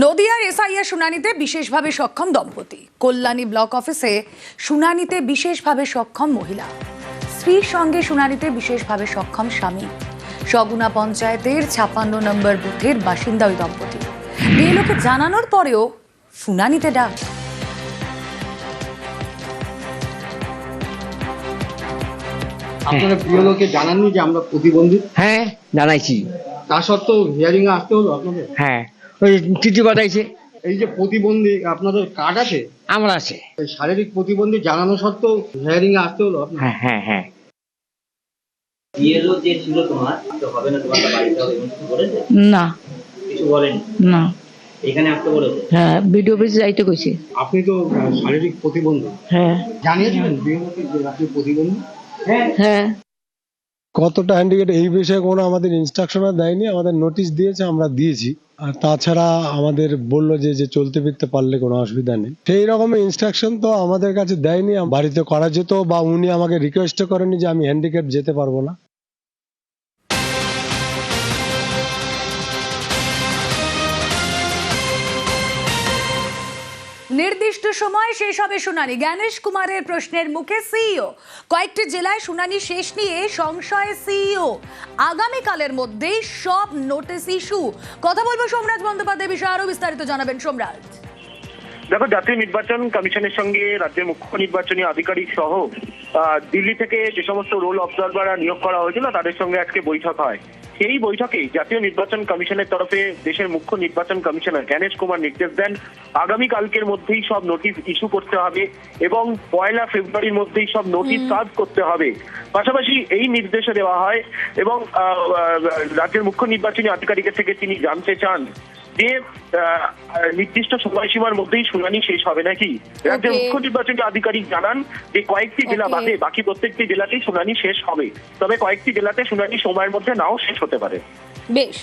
নদিয়ার এসআইআর শুনানিতে বিশেষভাবে সক্ষম দম্পতি। কল্যাণী ব্লক অফিসে শুনানিতে বিশেষভাবে সক্ষম মহিলা, স্ত্রীর সঙ্গে শুনানিতে বিশেষভাবে সক্ষম স্বামী। সগুনা পঞ্চায়েতের 56 নম্বর বুথের বাসিন্দা ওই দম্পতি। বিএলওকে জানানোর পরেও শুনানিতে ডাক। আপনারা বিএলওকে জানাননি যে আমরা প্রতিবন্ধী? হ্যাঁ জানাইছি। তা সত্ত্বেও হিয়ারিং এ আসতে হলো আপনাদের? হ্যাঁ ওই চিঠি পাঠাইছে। এই যে প্রতিবন্ধী, আপনাদের কার্ড আছে? আমার আছে। এই শারীরিক প্রতিবন্ধী জানানো সত্ত্বেও হিয়ারিং এ আসতে হলো আপনাদের? হ্যাঁ হ্যাঁ হ্যাঁ। বিএলও যে ছিল তোমার তো হবে না, তোমার বাড়িতে হবে এমন কিছু বলেছে? না কিছু বলেনি? না। এখানে আসতে বলেছে? হ্যাঁ ভিডিও অফিসে যাইতে কইছে। আপনি তো শারীরিক প্রতিবন্ধী, হ্যাঁ জানিয়েছিলেন বিএলওকে যে আপনি প্রতিবন্ধী? হ্যাঁ। কতটা হ্যান্ডিক্যাপ এই বিষয়ে কোনো আমাদের ইনস্ট্রাকশনও দেয়নি, আমাদের নোটিশ দিয়েছে, আমরা দিয়েছি। আর তাছাড়া আমাদের বললো যে চলতে ফিরতে পারলে কোনো অসুবিধা নেই, সেই রকমের ইনস্ট্রাকশন তো আমাদের কাছে দেয়নি। বাড়িতে করা যেত, বা উনি আমাকে রিকোয়েস্ট করেনি যে আমি হ্যান্ডিক্যাপ যেতে পারবো না। নির্দিষ্ট সময় শেষ হবে শুনানি। জ্ঞানেশ কুমারের প্রশ্নের মুখে সিইও। কয়েকটি জেলায় শুনানি শেষ নিয়ে সংশয়ে সিইও। আগামীকালের মধ্যেই সব নোটিশ ইস্যু। কথা বলবো সোমরাজ বন্দ্যোপাধ্যায়, বিষয়ে আরো বিস্তারিত জানাবেন সোমরাজ। দেখো, জাতীয় নির্বাচন কমিশনের সঙ্গে রাজ্যের মুখ্য নির্বাচনী আধিকারিক সহ দিল্লি থেকে যে সমস্ত রোল অবজারভাররা নিয়োগ করা হয়েছিল তাদের সঙ্গে আজকে বৈঠক হয়। সেই বৈঠকে জাতীয় নির্বাচন কমিশনের তরফে দেশের মুখ্য নির্বাচন কমিশনার জ্ঞানেশ কুমার নির্দেশ দেন আগামীকালকের মধ্যেই সব নোটিশ ইস্যু করতে হবে এবং 1 ফেব্রুয়ারির মধ্যেই সব নোটিশ সার্ভ করতে হবে। পাশাপাশি এই নির্দেশও দেওয়া হয় এবং রাজ্যের মুখ্য নির্বাচনী আধিকারিকের থেকে তিনি জানতে চান যে নির্দিষ্ট সময়সীমার মধ্যেই শুনানি শেষ হবে নাকি। রাজ্যের মুখ্য নির্বাচনী আধিকারিক জানান যে কয়েকটি জেলা বাদে বাকি প্রত্যেকটি জেলাতেই শুনানি শেষ হবে, তবে কয়েকটি জেলাতে শুনানি সময়ের মধ্যে নাও শেষ হতে পারে। বেশ।